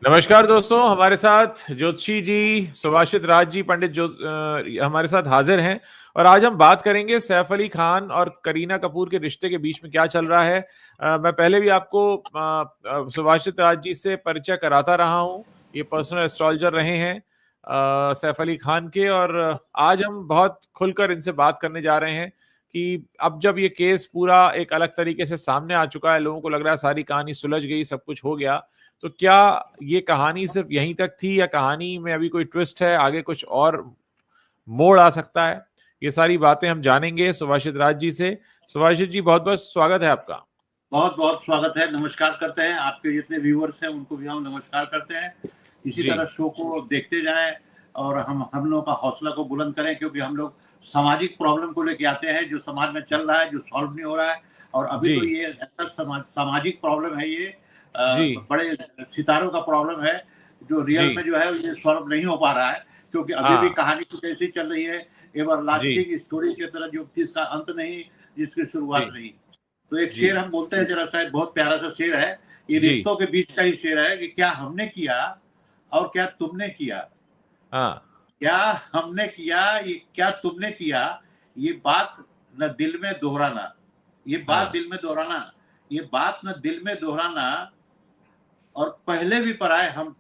नमस्कार दोस्तों, हमारे साथ ज्योतिषी जी, सुभाषित राज जी, पंडित हमारे साथ हाजिर हैं। और आज हम बात करेंगे सैफ अली खान और करीना कपूर के रिश्ते के बीच में क्या चल रहा है। मैं पहले भी आपको सुभाषित राज जी से परिचय कराता रहा हूं। ये पर्सनल एस्ट्रोलॉजर रहे हैं सैफ अली खान के। और आज हम बहुत खुलकर इनसे बात करने जा रहे हैं कि अब जब ये केस पूरा एक अलग तरीके से सामने आ चुका है, लोगों को लग रहा है सारी कहानी सुलझ गई, सब कुछ हो गया, तो क्या ये कहानी सिर्फ यहीं तक थी या कहानी में अभी कोई ट्विस्ट है, आगे कुछ और मोड़ आ सकता है। ये सारी बातें हम जानेंगे सुभाषित राज जी से। सुभाषित जी, बहुत बहुत स्वागत है आपका। बहुत बहुत स्वागत है। नमस्कार करते हैं आपके जितने व्यूअर्स हैं उनको भी हम नमस्कार करते हैं। इसी तरह शो को देखते जाएं और हम लोगों का हौसला को बुलंद करें, क्योंकि हम लोग सामाजिक प्रॉब्लम को लेके आते हैं जो समाज में चल रहा है, जो सॉल्व नहीं हो रहा है। और अभी तो ये ऐसा सामाजिक प्रॉब्लम है, ये बड़े सितारों का प्रॉब्लम है जो रियल में जो है ये सॉल्व नहीं हो पा रहा है, क्योंकि अभी भी कहानी कुछ ऐसी चल रही है, एवरलास्टिंग स्टोरी की तरह, जो जिसका अंत नहीं, जिसकी शुरुआत नहीं। तो एक शेर हम बोलते हैं, जरा सा बहुत प्यारा सा शेर है, ये रिश्तों के बीच का ही शेर है कि क्या हमने किया और क्या तुमने किया। क्या हमने किया, ये क्या तुमने किया, ये बात न दिल में दोहराना, ये बात दिल में दोहराना, ये बात न दिल में दोहराना। और पहले भी पराए हम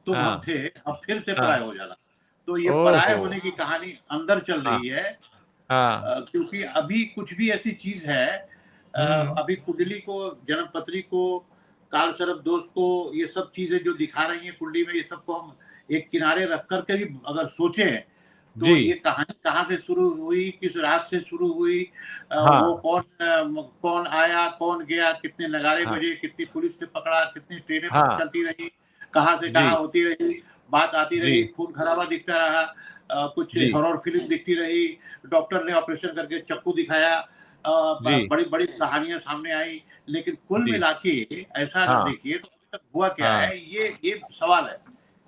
तुम हम थे, अब फिर से पराए हो जाना। तो ये पराए होने की कहानी अंदर चल रही है, क्योंकि अभी कुछ भी ऐसी चीज है, अभी कुंडली को, जन्मपत्री को, काल सर्प दोष को, ये सब चीजें जो दिखा रही हैं कुंडली में, ये सबको हम एक किनारे रख करके भी अगर सोचें तो ये कहानी कहाँ से शुरू हुई, किस रात से शुरू हुई, वो कौन आया, कौन गया, कितने नगाड़े बजे, कितनी पुलिस ने पकड़ा, कितनी ट्रेनें चलती रही, कहाँ से कहाँ होती रही, बात आती रही, खून खराबा दिखता रहा, कुछ हॉरर फिल्म दिखती रही, डॉक्टर ने ऑपरेशन करके चक्कू दिखाया, बड़ी बड़ी कहानियां सामने आई। लेकिन कुल मिला के ऐसा अगर देखिए तो अभी तक हुआ क्या है, ये सवाल है,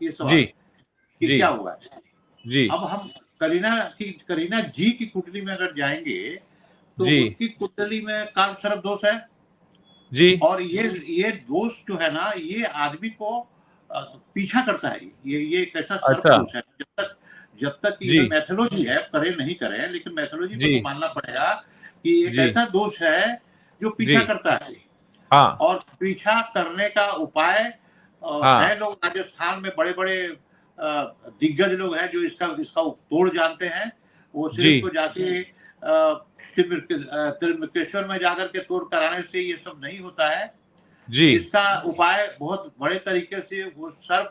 ये सवाल कि क्या हुआ है। अब हम करीना जी की कुंडली में अगर जाएंगे तो उनकी कुंडली में काल सर्प दोष है जी। और ये दोष जो है ना, ये आदमी को पीछा करता है। ये एक ऐसा सर्प दोष है, जब तक ये मैथोलॉजी है, करें नहीं करें, लेकिन मैथोलॉजी को तो मानना पड़ेगा कि एक ऐसा दोष है जो पीछा करता है। और पीछा करने का उपाय है, लोग राजस्थान में बड़े बड़े दिग्गज लोग हैं जो इसका तोड़ जानते हैं। वो सिर्फ को जाके त्रिमकेश्वर में जाकर के तोड़ कराने से ये सब नहीं होता है जी। इसका उपाय बहुत बड़े तरीके से, वो सर्प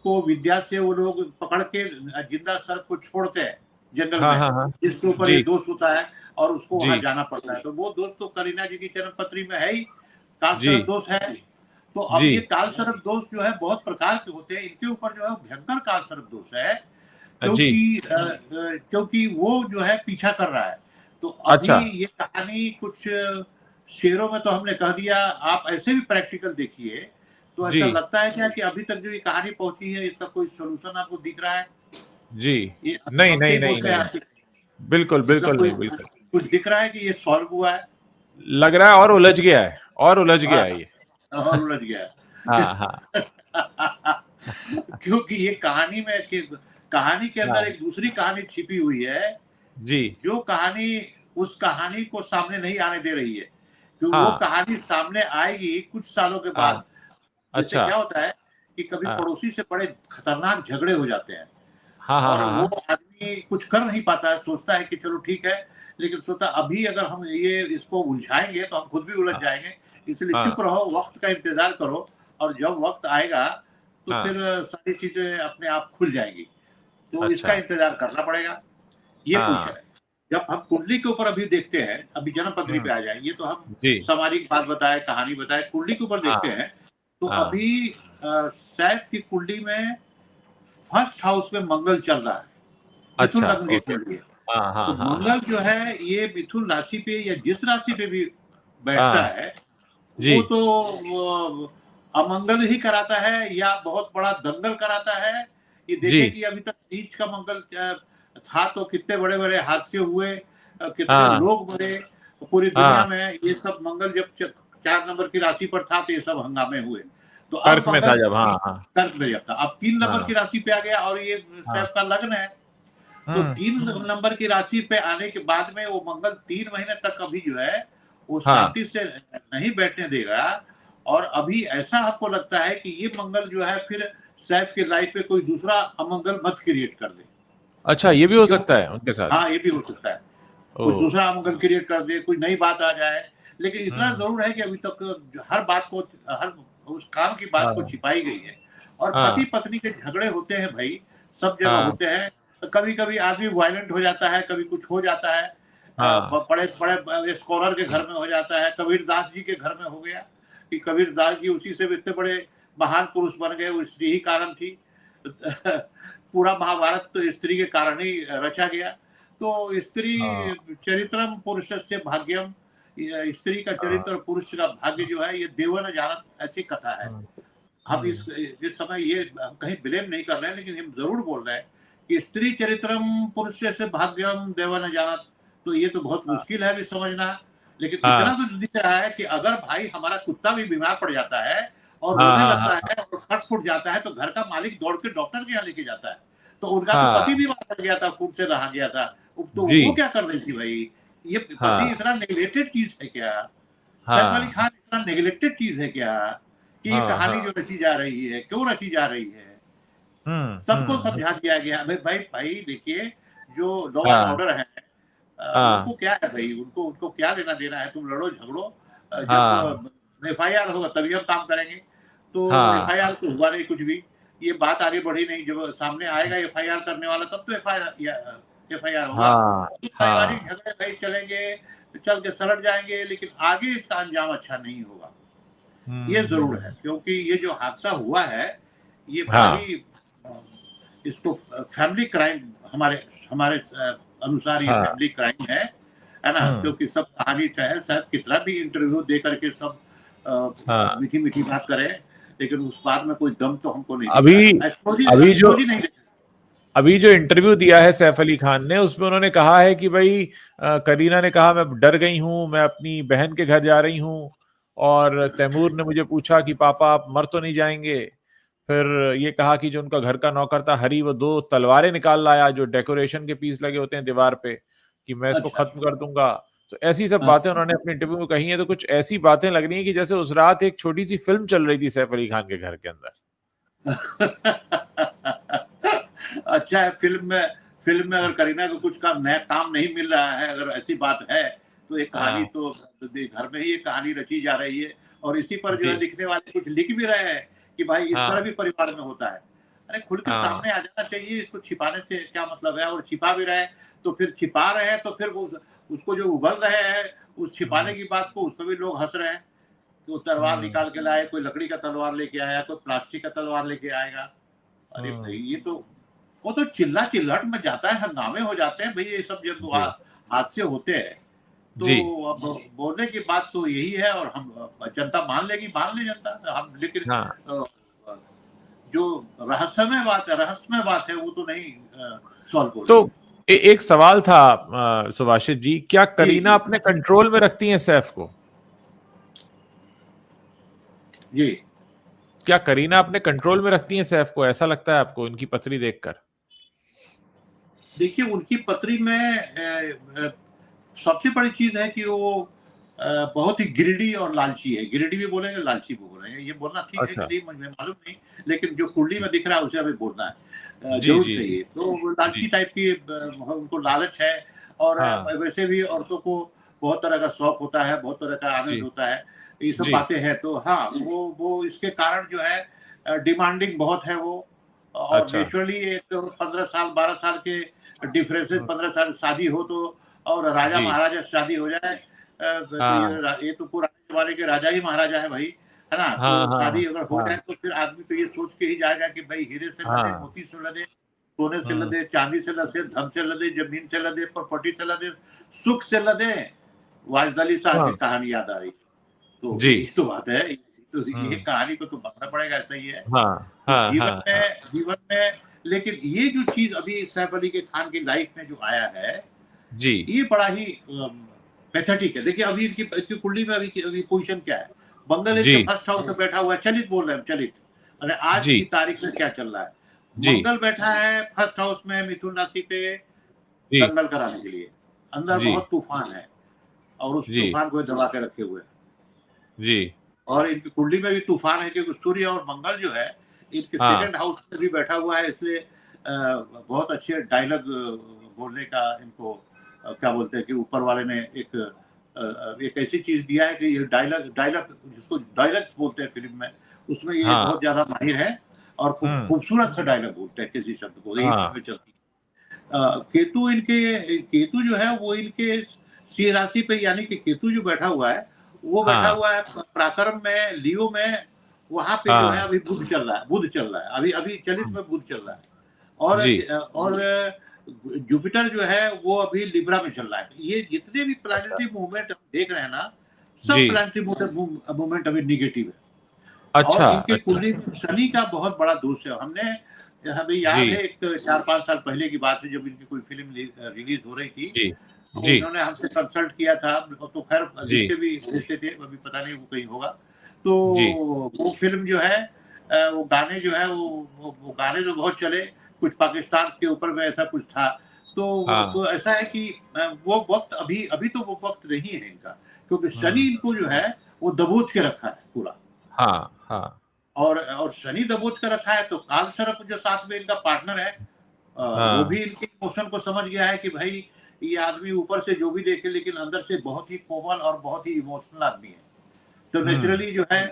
को विद्या से वो लोग पकड़ के जिंदा सर्प को छोड़ते हैं जंगल में, जिसके ऊपर ये दोष होता है और उसको वहां जाना पड़ता है। तो वो दोष तो करीना जी की जन्मपत्री में है ही, काल सर्प दोष है। तो अब ये काल सर्प दोष जो है बहुत प्रकार के होते हैं, इनके ऊपर जो है भयंकर काल सर्प दोष है, क्योंकि वो जो है पीछा कर रहा है। तो अभी ये कहानी कुछ शेरों में तो हमने कह दिया, आप ऐसे भी प्रैक्टिकल देखिए तो ऐसा लगता है क्या कि अभी तक जो ये कहानी पहुंची है, इसका कोई सोल्यूशन आपको दिख रहा है जी? नहीं नहीं नहीं, बिल्कुल बिल्कुल नहीं, बिल्कुल कुछ दिख रहा है कि ये सॉल्व हुआ है, लग रहा है और उलझ गया है, और उलझ गया है, ये और उलझ गया है। क्योंकि ये कहानी के अंदर एक दूसरी कहानी छिपी हुई है जी, जो कहानी उस कहानी को सामने नहीं आने दे रही है, क्योंकि वो कहानी सामने आएगी कुछ सालों के बाद। जैसे क्या होता है कि कभी पड़ोसी से बड़े खतरनाक झगड़े हो जाते हैं, और वो आदमी कुछ कर नहीं पाता है, सोचता है कि चलो ठीक है, लेकिन सोचता अभी अगर हम ये इसको उलझाएंगे तो हम खुद भी उलझ जाएंगे, इसलिए चुप रहो, वक्त का इंतजार करो, और जब वक्त आएगा तो फिर सारी चीजें अपने आप खुल जाएंगी। तो इसका इंतजार करना पड़ेगा। ये कुछ है। जब हम कुंडली के ऊपर अभी देखते हैं, अभी जन्मपत्री पे आ जाएंगे, तो हम सामाजिक बात बताए, कहानी बताए, कुंडली के ऊपर देखते हैं। तो अभी सैफ की कुंडली में फर्स्ट हाउस में मंगल चल रहा है, मिथुन लग्न की कुंडली है। तो मंगल जो है ये मिथुन राशि पे या जिस राशि पे भी बैठता है वो तो अमंगल ही कराता है या बहुत बड़ा दंगल कराता है। ये देखे कि अभी तक नीच का मंगल था तो कितने बड़े बड़े हादसे हुए, कितने लोग मरे पूरी दुनिया में। ये सब मंगल जब 4 नंबर की राशि पर था तो ये सब हंगामे हुए। तो अब कर्क में था मंगल जब, हाँ हाँ कर्क में जब था, अब 3 नंबर हाँ की राशि पे आ गया और ये हाँ। सैफ का लग्न है। तो 3 नंबर की राशि पे आने के बाद में वो मंगल 3 महीने तक अभी जो है वो हाँ शांति से नहीं बैठने देगा। और अभी ऐसा आपको लगता है कि ये मंगल जो है फिर सैफ की लाइफ पे कोई दूसरा अमंगल मत क्रिएट कर दे। अच्छा, ये भी हो क्यों? सकता है उनके साथ। हाँ, ये भी हो सकता है, ओ। कुछ दूसरा अमंगल क्रिएट कर दे, कोई नई बात आ जाए। लेकिन इतना हम्म। जरूर है कि अभी तक हर बात को, हर उस काम की बात को हाँ छिपाई गई है। और पति हाँ पत्नी के झगड़े होते हैं भाई, सब जगह हाँ होते हैं। कभी कभी आदमी वायलेंट हो जाता है, कभी कुछ हो जाता है। हाँ बड़े बड़े स्कॉलर के घर में हो जाता है, कबीर दास जी के घर में हो गया कि कबीर दास जी उसी से इतने बड़े महान पुरुष बन गए, वो स्त्री ही कारण थी। पूरा महाभारत तो स्त्री के कारण ही रचा गया। तो स्त्री हाँ चरित्रम पुरुषस्य भाग्यम, स्त्री का हाँ चरित्र और पुरुष का भाग्य जो है ये देव न जानत, ऐसी कथा है। हाँ, हम इस समय ये हम कहीं ब्लेम नहीं कर रहे हैं, लेकिन हम जरूर बोल रहे हैं कि स्त्री चरित्रम पुरुषस्य भाग्यम देव न जानत। तो ये तो बहुत हाँ, मुश्किल है भी समझना। लेकिन इतना हाँ, तो दिख रहा है कि अगर भाई हमारा कुत्ता भी बीमार पड़ जाता है और हाँ, रोने हाँ, लगता हाँ, है और फट फुट जाता है, तो घर का मालिक दौड़ के डॉक्टर के यहाँ लेके जाता है। तो उनका तो हाँ, पति बीमार पड़ गया था, खून से रहा गया था, तो जी, वो क्या कर रही थी भाई? ये पति हाँ, इतना नेग्लेक्टेड चीज है क्या? सैफ अली हाँ, खान इतना नेग्लेक्टेड चीज है क्या कि ये हाँ, कहानी हाँ, जो रची जा रही है, क्यों रची जा रही है? सबको समझा दिया गया भाई भाई भाई देखिए, जो लॉ एंड हाँ, ऑर्डर है, हाँ, उनको क्या है भाई, उनको उनको क्या लेना देना है? तुम लड़ो झगड़ो, हाँ, जब FIR होगा तभी हम काम करेंगे। तो हाँ, FIR तो हुआ नहीं कुछ भी, ये बात आगे बढ़ी नहीं। जब सामने आएगा FIR करने वाला तब तो FIR होगा। हाँ, तो पारिवारिक हाँ, झगड़े भाई चलेंगे, चल के सलट जाएंगे, लेकिन आगे इसका अंजाम अच्छा नहीं होगा, ये जरूर है। क्योंकि ये जो हादसा हुआ है ये हाँ, भारी इसको फैमिली क्राइम, हमारे हमारे अनुसार ये हाँ, फैमिली क्राइम है ना? क्योंकि सब कहानी चाहे शायद कितना भी इंटरव्यू दे करके सब हाँ। मीठी मीठी बात करे, लेकिन उस बात में कोई दम तो हमको नहीं दिखता अभी है। एस्ट्रोलॉजी अभी जो एस्ट्रोलॉजी नहीं दिखता। अभी जो इंटरव्यू दिया है सैफ अली खान ने, उसमें उन्होंने कहा है कि भाई करीना ने कहा मैं डर गई हूं, मैं अपनी बहन के घर जा रही हूं, और तैमूर ने मुझे पूछा कि पापा आप मर तो नहीं जाएंगे। फिर ये कहा कि जो उनका घर का नौकर था हरी, वो 2 तलवारें निकाल लाया जो डेकोरेशन के पीस लगे होते हैं दीवार पे, कि मैं इसको अच्छा। खत्म कर दूंगा। तो ऐसी सब हाँ। बातें उन्होंने अपने इंटरव्यू में कही हैं। तो कुछ ऐसी बातें लग रही हैं कि जैसे उस रात एक छोटी सी फिल्म चल रही थी सैफ अली खान के घर के अंदर। अच्छा है, फिल्म में अगर करीना को कुछ काम नया काम नहीं मिल रहा है, अगर ऐसी बात है, तो एक कहानी हाँ तो घर में ही एक कहानी रची जा रही है। और इसी पर जो जी। है लिखने वाले कुछ लिख भी रहे हैं कि भाई इस तरह हाँ भी परिवार में होता है। अरे खुल के हाँ सामने आ जाना चाहिए, इसको छिपाने से क्या मतलब है? और छिपा भी रहे तो फिर छिपा रहे हैं, तो फिर उसको जो उगल रहे हैं उस छिपाने की बात को, उस पर भी लोग हंस रहे हैं। तो तलवार हम्म निकाल के लाए, कोई लकड़ी का तलवार लेके आया, कोई प्लास्टिक का तलवार लेके आएगा। अरे भाई हम्म ये तो, वो तो चिल्ला चिल्लट में जाता है, हंगामे हो जाते हैं भाई, ये सब जब जी हादसे होते हैं। तो जी अब बोलने की बात तो यही है, और हम जनता मान लेगी, मान ले जनता हम, लेकिन हाँ अ, जो रहस्यमय बात है वो तो नहीं सॉल्व तो होगी। एक सवाल था सुभाषित जी, क्या जी करीना जी अपने कंट्रोल में रखती हैं सैफ को? जी। क्या करीना अपने कंट्रोल में रखती हैं सैफ को? ऐसा लगता है आपको इनकी पत्री देखकर? देखिए उनकी पत्री में सबसे बड़ी चीज है कि वो बहुत ही ग्रिडी और लालची है। ग्रिडी भी बोलेंगे, लालची भी बोलेंगे, ये बोलना ठीक है कि अच्छा। नहीं मुझे मालूम नहीं, लेकिन जो कुंडली में दिख रहा है उसे हमें बोलना है, जी जरूर जी जी चाहिए। तो वो लालची जी। टाइप की उनको लालच है। और हाँ वैसे भी औरतों को बहुत तरह का शौक होता है, बहुत तरह का आनंद जी होता है, ये सब जी। बातें हैं। तो हाँ, वो इसके कारण जो है डिमांडिंग बहुत है वो। और अच्छा। नेचुरली एक 15 साल 12 साल के डिफरेंसेस, 15 साल शादी हो तो, और राजा जी। महाराजा से शादी हो जाए, तो हाँ ये तो पुराने जमाने के राजा ही महाराजा है भाई, है ना? हाँ तो हाँ शादी अगर हो हाँ जाए तो फिर आदमी तो ये सोच के ही जाएगा कि भाई हीरे से लदे, हाँ। मोती से लदे, सोने से लदे, चांदी से लदे, धन से लदे, जमीन से लदे, प्रॉपर्टी से लदे, सुख से लदे। वाजिद अली साहब की हाँ कहानी याद आ रही। तो जी। यही तो बात है। तो ये हम्म। कहानी को तो मानना पड़ेगा, ऐसा ही है। हाँ तो हाँ हाँ हाँ जीवन में लेकिन ये जो चीज अभी सैफ अली के खान की लाइफ में जो आया है, जी। ये बड़ा ही पैथेटिक है। देखिए अभी इनकी कुंडली में अभी पोजीशन क्या है? बंगल जी, के फर्स्ट हाउस में बैठा हुआ है, चलित बोल रहे हैं, चलित। अरे आज जी, की तारीख में क्या चल रहा है, जी, मंगल बैठा है फर्स्ट हाउस में मिथुन राशि पे जी, दंगल कराने के लिए। अंदर जी, बहुत तूफान है और उस जी, तूफान को दबा के रखे हुए हैं। जी, और इनकी कुंडली में भी तूफान है, क्योंकि सूर्य और मंगल जो है इनके हाँ, सेकंड हाउस में भी बैठा हुआ है, इसलिए बहुत अच्छे डायलॉग बोलने का इनको क्या बोलते हैं कि ऊपर वाले ने एक ऐसी चीज दिया है कि ये डायलॉग डायलॉग जिसको डायलॉग्स बोलते हैं फिल्म में, उसमें ये हाँ, बहुत ज्यादा माहिर है और हुँ, खूबसूरत सा डायलॉग बोलते हैं किसी शब्द को, यही हाँ, फिल्में चलती हैं। केतु जो है वो इनके सिंह राशि पे, यानी कि केतु जो बैठा हुआ है वो बैठा हाँ, हुआ है पराक्रम में, लियो में। वहां पे जो है हाँ, अभी बुध चल रहा है, बुध चल रहा है, अभी अभी चलित हुँ, में बुध चल रहा है। जी, और जुपिटर जो है वो अभी लिब्रा में चल रहा है। ये जितने भी अच्छा, प्लानिटरी मूवमेंट हम देख रहे हैं ना, जी, सब प्लानिटरी मूवमेंट अभी निगेटिव है। और अच्छा, इनके अच्छा, कुंडली में शनि का बहुत बड़ा दोष है। हमें याद है जी, एक 4-5 साल पहले की बात है, जब इनकी कोई फिल्म रिलीज हो रही थी, जी, तो जी, इन्होंने हमसे कंसल्ट किया था, तो खैर जी, लिख के भी भेजते थे, अभी पता नहीं वो कहीं होगा। तो जी, वो फिल्म जो है वो गाने जो है वो गाने तो बहुत चले, कुछ पाकिस्तान के ऊपर में ऐसा कुछ था। हाँ, तो ऐसा है कि वो वक़्त अभी अभी तो वो वक़्त नहीं है इनका, क्योंकि शनि हुँ, इनको जो है वो दबोच के रखा है पूरा। हाँ, हाँ, और शनि दबोच कर रखा है, तो काल सर्प जो साथ में इनका पार्टनर है, वो हाँ, भी इनके इमोशन को समझ गया है कि भाई ये आदमी ऊपर से जो भी देखे, लेकिन अंदर से बहुत ही कोमल और बहुत ही इमोशनल आदमी है। तो हुँ, नेचुरली जो है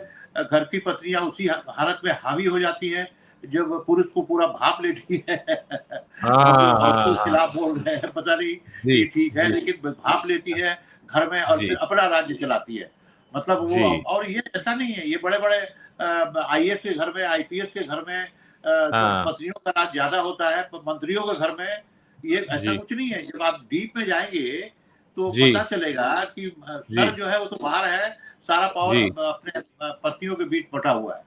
घर की पत्नियां उसी हालत में हावी हो जाती हैं जब पुरुष को पूरा भाप लेती है। हम हाँ, लोग औरतों हाँ, के हाँ, खिलाफ बोल रहे हैं, पता नहीं जी, ये ठीक है, जी, लेकिन भाप लेती है घर में और जी, फिर अपना राज्य चलाती है। मतलब वो, जी, और ये ऐसा नहीं है, ये बड़े बड़े आईएएस के घर में, आईपीएस के घर में हाँ, पत्नियों का राज ज्यादा होता है, मंत्रियों के घर में ये ऐसा जी, कुछ नहीं है। जब आप डीप में जाएंगे तो जी, पता चलेगा कि जी, सर जो है वो तो बाहर है, सारा पावर जी, अपने पत्नियों के बीच बटा हुआ है।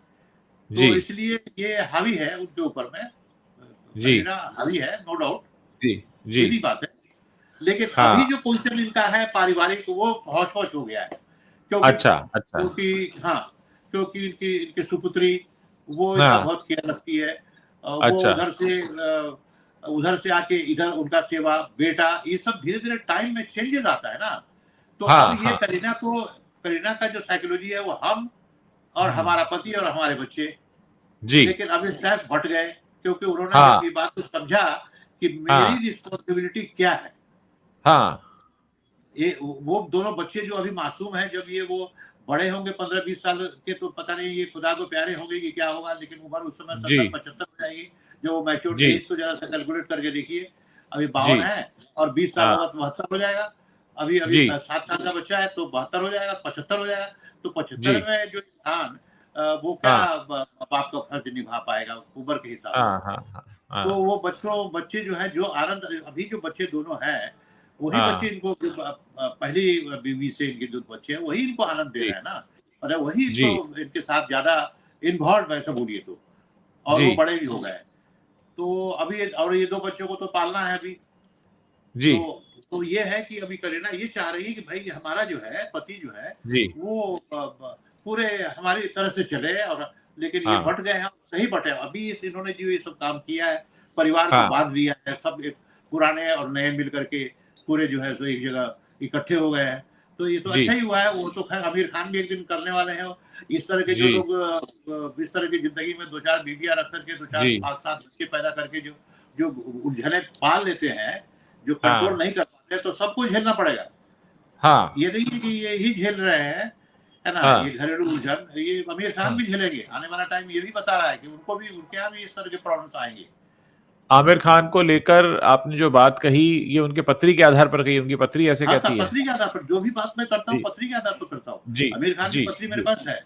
जी, तो इसलिए ये हावी है उनके ऊपर में, जी, करीना हावी है, नो डाउट, जी, जी, सीधी बात है। लेकिन हाँ, अभी जो पोजीशन इनका है पारिवारिक, वो हौच-पौच हो गया है। क्योंकि अच्छा, अच्छा, क्योंकि हाँ, क्योंकि इनकी इनकी सुपुत्री वो इनका हाँ, बहुत केयर रखती है। वो अच्छा, उधर से आके इधर उनका सेवा, बेटा, ये सब धीरे-धीरे टाइम में चेंजेस आता है ना। तो अब हाँ, ये हाँ, करीना का जो साइकोलॉजी है वो हम और हुँ, हमारा पति और हमारे बच्चे। जी, लेकिन अब ये शायद भट गए, क्योंकि उन्होंने हाँ, जब ये बात को समझा कि मेरी हाँ, रिस्पॉन्सिबिलिटी क्या है। हाँ, ये वो दोनों बच्चे जो अभी मासूम हैं, जब ये वो बड़े होंगे 15-20 साल के, तो पता नहीं ये खुदा को प्यारे होंगे कि क्या होगा, लेकिन उम्र उस समय जी, 70-75 हो जाएगी। जो वो मैच्योर जी, एज को जरा सा कैलकुलेट करके देखिए, अभी जी, 52 है और 20 साल हाँ, होगा तो 72 हो जाएगा। अभी अभी जी, 7 साल का बच्चा है तो 72 हो जाएगा, 75 हो जाएगा। तो 75 जी, में जो इंसान वो क्या हाँ, बाप का फर्ज निभा पाएगा उम्र के हिसाब से। हाँ, हाँ, हाँ, तो हाँ, वो बच्चे जो हैं, जो आनंद अभी जो बच्चे दोनों हैं, वही बच्चे हाँ, इनको पहली बीवी से इनके जो बच्चे हैं, वही इनको आनंद दे जी, रहे हैं ना। मतलब वही जी, इनको इनके साथ ज़्यादा इन्वॉल्व्ड वैसे बोलिए तो, और जी, वो बड़े भी हो गए हैं। तो अभी और ये 2 बच्चों को तो पालना है अभी। जी, तो ये है कि अभी करीना ये चाह रही है कि भाई हमारा जो है पति जो है जी, वो पूरे हमारी तरह से चले, और लेकिन ये हाँ, बट गए हैं, सही बटे हैं। अभी इन्होंने जो ये सब काम किया है, परिवार को हाँ, बांध लिया है, सब एक पुराने और नए मिल करके पूरे जो है सो एक जगह इकट्ठे हो गए हैं। तो ये तो जी, अच्छा ही हुआ है। वो तो खैर आमिर खान भी एक दिन करने वाले हैं। इस तरह के जो जी, लोग इस तरह की जिंदगी में 2-4 बीवियां रख करके 2-4 जी, 5-7 बच्चे पैदा करके जो जो उलझने पाल लेते हैं, जो कंट्रोल हाँ, नहीं कर पाते, तो सबको झेलना पड़ेगा। हाँ, ये नहीं है कि ये ही झेल रहे हैं, है ना? हाँ, ये घरेलू उलझन, ये आमिर खान हाँ। भी झेलेंगे। आने वाला टाइम ये भी बता रहा है कि उनको भी, उनके यहाँ भी इस तरह के प्रॉब्लम्स आएँगे। आमिर खान को लेकर आपने जो बात कही, ये उनके पत्री के आधार पर कही, उनकी पत्री ऐसे हाँ, कहती है? पत्री के आधार पर जो भी बात मैं करता हूँ, जी, पत्री के आधार पर करता हूँ। जी, आमिर खान की जी, पत्री मेरे जी, पास है।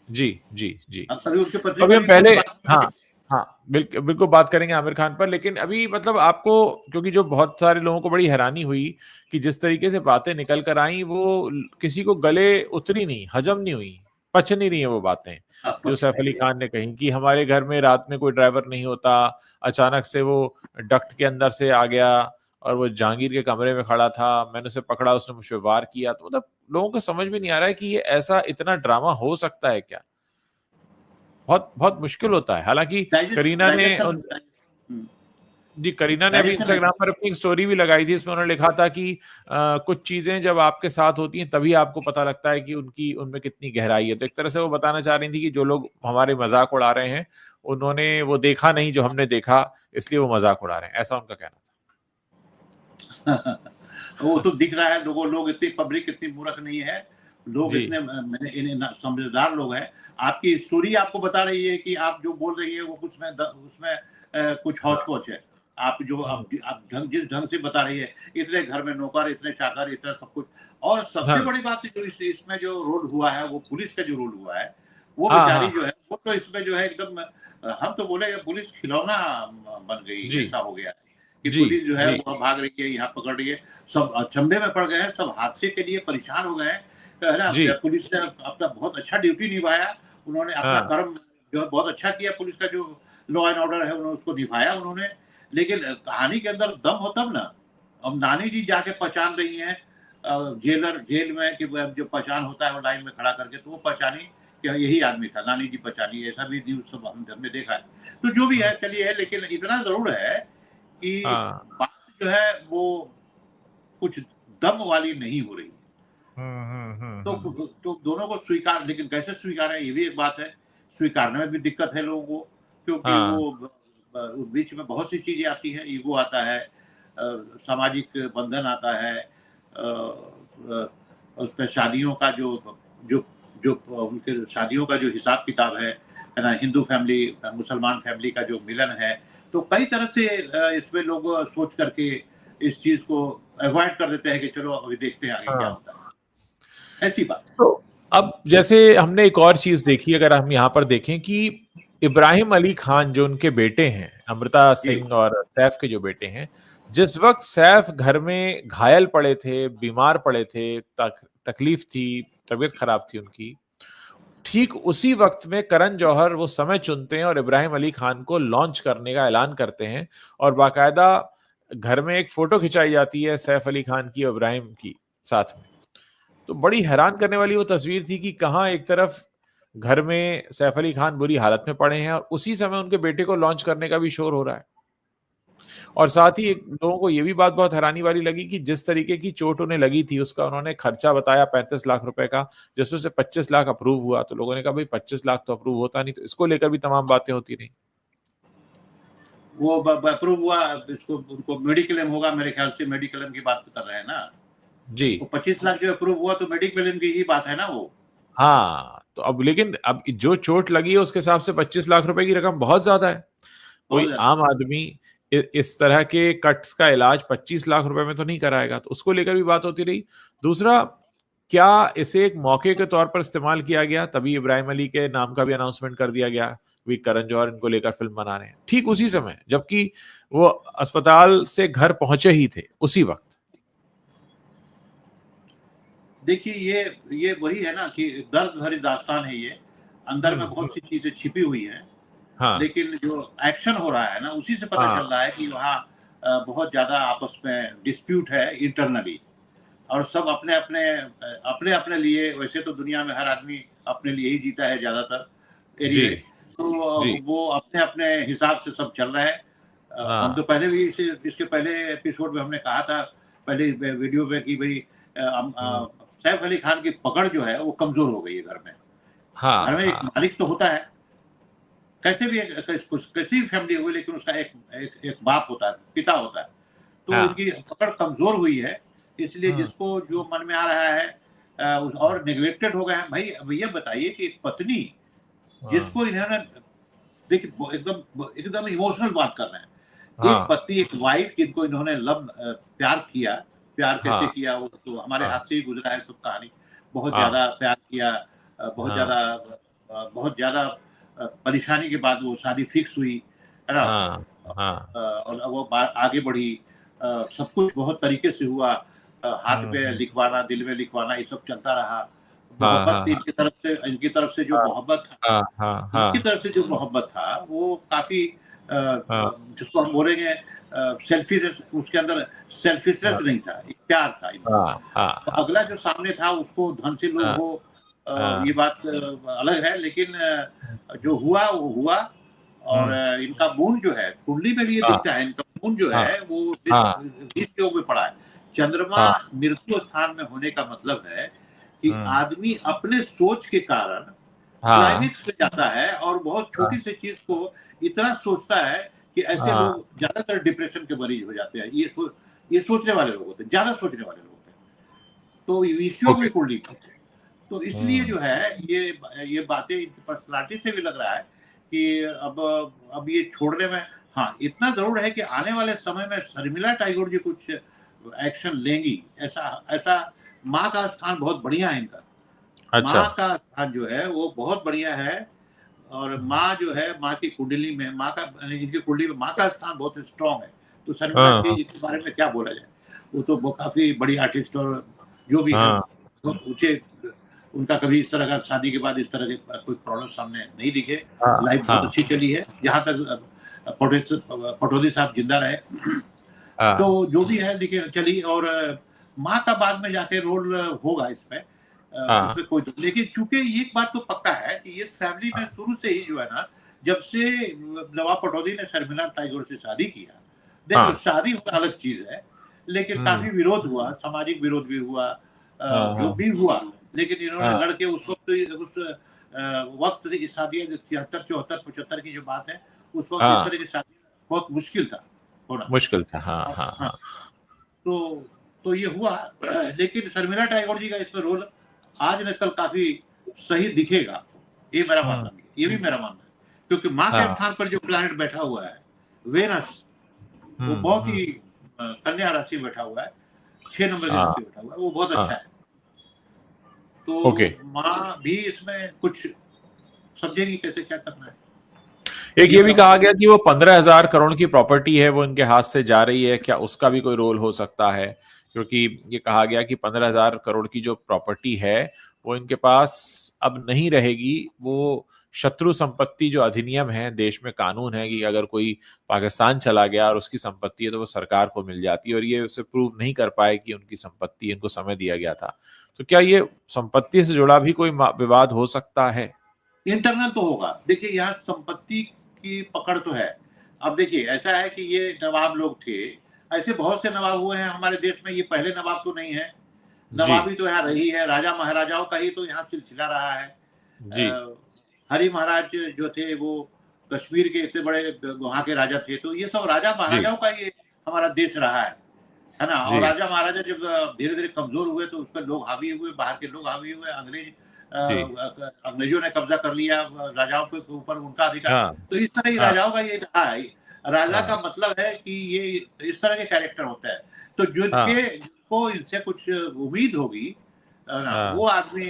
जी, जी, जी। अब कभी उनकी तो पत्री अभी में हम भी पहले कुछ बात हाँ, हाँ, बिल्कुल बात करेंगे आमिर खान पर, लेकिन अभी मतलब आपको क्योंकि जो बहुत सारे लोगों को बड़ी हैरानी हुई कि जिस तरीके से बातें निकल कर आईं, वो किसी को गले उतरी नहीं, हजम नहीं हुई, पच नहीं रही हैं वो बातें, जो पच सैफ अली जाएगी। खान ने कहीं कि हमारे घर में रात में कोई ड्राइवर नहीं होता, अचानक से वो डक्ट के अंदर से आ गया और वो जहांगीर के कमरे में खड़ा था, मैंने उसे पकड़ा, उसने मुझ पे वार किया। तो मतलब लोगों को समझ में नहीं आ रहा है कि ये ऐसा इतना ड्रामा हो सकता है क्या। बहुत बहुत मुश्किल होता है। हालांकि करीना ने डाइजेशन जी, करीना ने अभी डाइजेशन इंस्टाग्राम पर अपनी एक स्टोरी भी लगाई थी, इसमें उन्होंने लिखा था कि कुछ चीजें जब आपके साथ होती हैं तभी आपको पता लगता है कि उनकी उनमें कितनी गहराई है। तो एक तरह से वो बताना चाह रही थी कि जो लोग हमारे मजाक उड़ा रहे हैं, उन्होंने वो देखा नहीं जो हमने देखा, इसलिए वो मजाक उड़ा रहे हैं, ऐसा उनका कहना वो तो दिख रहा है लोगों, लोग इतनी पब्लिक इतनी मूर्ख नहीं है, लोग जी इतने समझदार लोग हैं। आपकी स्टोरी आपको बता रही है कि आप जो बोल रही है वो कुछ में उसमें कुछ हौच पौच है। आप जो आप जिस ढंग से बता रही है, इतने घर में नौकर, इतने चाकर, इतना सब कुछ। और सबसे हाँ बड़ी बात जो इसमें जो रोल हुआ है, वो पुलिस का जो रोल हुआ है, वो हाँ बेचारी हाँ जो है, वो तो इसमें जो है एकदम, हम तो बोले पुलिस खिलौना बन गई, जी ऐसा हो गया कि जी पुलिस जो है जी वो भाग रही है, यहाँ पकड़ रही है, सब अचंभे में पड़ गए हैं, सब हादसे के लिए परेशान हो गए हैं, है ना। जी पुलिस ने अपना बहुत अच्छा ड्यूटी निभाया, उन्होंने अपना हाँ कर्म जो है बहुत अच्छा किया। पुलिस का जो लॉ एंड ऑर्डर है उन्होंने उसको निभाया उन्होंने। लेकिन कहानी के अंदर दम हो तब ना। अब नानी जी जाके पहचान रही हैं जेल में, कि जो पहचान होता है वो लाइन में खड़ा करके, तो वो पहचानी कि यही आदमी था, नानी जी पहचानी, ऐसा भी न्यूज सब हमने देखा है। तो जो भी है चलिए है, लेकिन इतना जरूर है कि हाँ बात जो है वो कुछ दम वाली नहीं हो रही है। तो दोनों को स्वीकार, लेकिन कैसे स्वीकार है ये भी एक बात है। स्वीकारने में भी दिक्कत है लोगों को, क्योंकि हाँ वो बीच में बहुत सी चीजें आती हैं, ईगो आता है, सामाजिक बंधन आता है, उसमें शादियों का जो जो जो उनके शादियों का जो हिसाब किताब है ना, हिंदू फैमिली मुसलमान फैमिली का जो मिलन है, तो कई तरह से इसमें लोग सोच करके इस चीज को अवॉइड कर देते हैं कि चलो अभी देखते हैं आगे क्या हाँ। होता है, ऐसी बात है। तो अब जैसे हमने एक और चीज देखी, अगर हम यहाँ पर देखें कि इब्राहिम अली खान जो उनके बेटे हैं, अमृता जी सिंह और सैफ के जो बेटे हैं, जिस वक्त सैफ घर में घायल पड़े थे, बीमार पड़े थे, तकलीफ थी, तबीयत खराब थी उनकी, ठीक उसी वक्त में करण जौहर वो समय चुनते हैं और इब्राहिम अली खान को लॉन्च करने का ऐलान करते हैं, और बाकायदा घर में एक फोटो खिंचाई जाती है सैफ अली खान की और इब्राहिम की साथ में। तो बड़ी हैरान करने वाली वो तस्वीर थी कि कहां एक तरफ घर में सैफ अली खान बुरी हालत में पड़े हैं और उसी समय उनके बेटे को लॉन्च करने का भी शोर हो रहा है। और साथ ही एक लोगों को ये भी बात बहुत हैरानी वाली लगी कि जिस तरीके की चोट उन्हें लगी थी उसका उन्होंने खर्चा बताया 35 लाख रुपए का, जिसमें से 25 लाख अप्रूव हुआ। तो लोगों ने कहा भाई 25 लाख तो अप्रूव होता नहीं, तो इसको लेकर भी तमाम बातें होती रही। वो अप्रूव हुआ, इसको उनको मेडिक्लेम होगा, मेरे ख्याल से मेडिक्लेम की बात कर रहे हैं ना। जी वो 25 लाख जो अप्रूव हुआ तो मेडिक्लेम की ही बात है ना वो। हाँ, तो अब लेकिन अब जो चोट लगी है उसके हिसाब से 25 लाख रुपए की रकम बहुत ज्यादा है। बहुत कोई ज्यादा। आम आदमी इस तरह के कट्स का इलाज 25 लाख रुपए में तो नहीं कराएगा, तो उसको लेकर भी बात होती रही। दूसरा, क्या इसे एक मौके के तौर पर इस्तेमाल किया गया, तभी इब्राहिम अली के नाम का भी अनाउंसमेंट कर दिया गया, भी करण जौहर इनको लेकर फिल्म बना रहे हैं, ठीक उसी समय जबकि वो अस्पताल से घर पहुंचे ही थे उसी वक्त। देखिए ये वही है ना कि दर्द भरी दास्तान है ये, अंदर में हम्म। बहुत सी चीजें छिपी हुई हैं। हाँ लेकिन जो एक्शन हो रहा है ना, उसी से पता हाँ चल रहा है कि वहाँ बहुत ज्यादा आपस में डिस्प्यूट है इंटरनली। और सब अपने अपने अपने अपने लिए, वैसे तो दुनिया में हर आदमी अपने लिए ही जीता है ज्यादातर जी एनीवे। तो जी वो अपने अपने हिसाब से सब चल रहा है। हम तो हाँ पहले भी इसके पहले एपिसोड में हमने कहा था, पहले वीडियो में, कि भाई हम्म, सैफ अली खान की पकड़ जो है वो कमजोर हो गई है घर में। घर हाँ में एक हाँ मालिक तो होता है, कैसे भी कैसी भी फैमिली होगी, लेकिन उसका एक बाप होता है, पिता होता है। तो हाँ उनकी पकड़ कमजोर हुई है, इसलिए हम्म, जिसको जो मन में आ रहा है और नेग्लेक्टेड हो गए हैं। भाई अब ये बताइए कि एक पत्नी हाँ जिसको इन्होंने, देखिए एकदम एकदम इमोशनल बात कर रहे हैं, एक हाँ पति एक वाइफ जिनको इन्होंने प्यार किया, प्यार कैसे हाँ किया वो तो हमारे हाँ हाथ से ही गुजरा है सब कहानी। बहुत हाँ ज्यादा प्यार किया, हाँ बहुत ज्यादा परेशानी के बाद वो शादी फिक्स हुई, है ना। हाँ हाँ और अब वो आगे बढ़ी, सब कुछ बहुत तरीके से हुआ, हाथ पे हम्म, लिखवाना, दिल में लिखवाना, ये सब चलता रहा। हाँ मोहब्बत हाँ इनकी तरफ से जो हाँ मोहब्बत था, हाँ हाँ इनकी हाँ तरफ से जो मोहब्बत था वो काफी हाँ जिसको हम बोलेंगे सेल्फिश, उसके अंदर सेल्फिशनेस हाँ नहीं था, एक प्यार था इनका। हाँ हाँ तो हाँ अगला जो सामने था उसको धन से लोभ हाँ हो, ये हाँ बात अलग है, लेकिन जो हुआ वो हुआ। और इनका मून जो है, कुंडली में भी ये हाँ दिखता है, इनका मून जो हाँ है वो हाँ विष योग में पड़ा है। चंद्रमा हाँ मृत्यु स्थान में होने का मतलब है कि हम्म, आदमी अपने सोच के कारण हाँ क्लाइमेक्स पे जाता है और बहुत छोटी हाँ सी चीज को इतना सोचता है कि ऐसे हाँ लोग ज्यादातर डिप्रेशन के मरीज हो जाते हैं। ये सोचने वाले लोग होते हैं, ज्यादा सोचने वाले लोग होते हैं। तो ईश्वर ओके की कुंडली में, तो इसलिए हम्म जो है ये बातें इनकी पर्सनालिटी से भी लग रहा है कि अब ये छोड़ने में, हाँ इतना जरूर है कि आने वाले समय में शर्मिला टैगोर जी कुछ एक्शन लेंगी, ऐसा ऐसा। माँ का स्थान बहुत बढ़िया है इनका, अच्छा माँ का स्थान जो है वो बहुत बढ़िया है। और माँ जो है, माँ की कुंडली में, माँ का इनकी कुंडली में माँ का स्थान बहुत स्ट्रांग है। तो शर्मिला हाँ जी के बारे में क्या बोला जाए, वो तो वो काफी बड़ी आर्टिस्ट और जो भी है हाँ बहुत ऊंचे। उनका कभी इस तरह का शादी के बाद इस तरह के कोई प्रॉब्लम सामने नहीं दिखे। हाँ लाइफ बहुत हाँ अच्छी चली है जहां तक पटौदी साहब जिंदा रहे। तो हाँ जो भी है देखिए चली। और माँ का बाद में जाके रोल होगा इसमें, हाँ इसमें कोई लेकिन चूंकि एक बात तो पक्का है कि इस फैमिली में शुरू से ही जो है ना, जब से नवाब पटौदी ने शर्मिला टैगोर से शादी किया, देखो हाँ शादी होना अलग चीज है, लेकिन काफी विरोध हुआ, सामाजिक विरोध भी हुआ, हाँ जो हाँ भी हुआ, लेकिन इन्होंने हाँ लड़के उस वक्त, उस वक्त शादी 73 74 75 की जो बात है, उस वक्त इस हाँ तरह की शादी बहुत मुश्किल था होना। मुश्किल था हाँ हाँ हाँ, हाँ तो तो ये हुआ। लेकिन शर्मिला टैगोर जी का इसमें रोल आज न कल काफी सही दिखेगा आपको, ये मेरा हम्म मानना भी है, ये भी मेरा मानना है। क्योंकि माँ के हाँ स्थान पर जो प्लैनेट बैठा हुआ है, वेनस, वो बहुत हम्म ही कन्या राशि में बैठा हुआ है, 6 नंबर की हाँ राशि में बैठा हुआ है, वो बहुत हाँ अच्छा है। तो ओके माँ भी इसमें कुछ समझेगी कैसे क्या करना है, एक ये ये भी मेरा कहा मानना गया कि वो 15,000 करोड़ की प्रॉपर्टी है वो इनके हाथ से जा रही है, क्या उसका भी कोई रोल हो सकता है? क्योंकि ये कहा गया कि 15,000 करोड़ की जो प्रॉपर्टी है वो इनके पास अब नहीं रहेगी। वो शत्रु संपत्ति जो अधिनियम है, देश में कानून है कि अगर कोई पाकिस्तान चला गया और उसकी संपत्ति है तो वो सरकार को मिल जाती है, और ये उसे प्रूव नहीं कर पाए कि उनकी संपत्ति, इनको समय दिया गया था। तो क्या ये संपत्ति से जुड़ा भी कोई विवाद हो सकता है? है। इंटरनल तो होगा, देखिए यहाँ संपत्ति की पकड़ तो है। अब देखिए ऐसा है कि ये नवाब लोग थे, ऐसे बहुत से नवाब हुए हैं हमारे देश में, ये पहले नवाब तो नहीं है। जी नवाबी तो यहाँ रही है, राजा महाराजाओं का ही तो यहाँ सिलसिला रहा है। जी हरि महाराज जो थे वो कश्मीर के इतने बड़े वहाँ के राजा थे, तो ये सब राजा जी महाराजाओं का ये हमारा देश रहा है ना। और जी राजा महाराजा जब धीरे धीरे कमजोर हुए तो उस पर लोग हावी हुए, बाहर के लोग हावी हुए, जी अंग्रेजों ने कब्जा कर लिया राजाओं के ऊपर, उनका अधिकार। हाँ तो इस तरह ही हाँ राजाओं का ये रहा है। राजा का हाँ मतलब है कि ये इस तरह के कैरेक्टर होता है। तो हाँ जिनको इनसे कुछ उम्मीद होगी, है ना, हाँ वो आदमी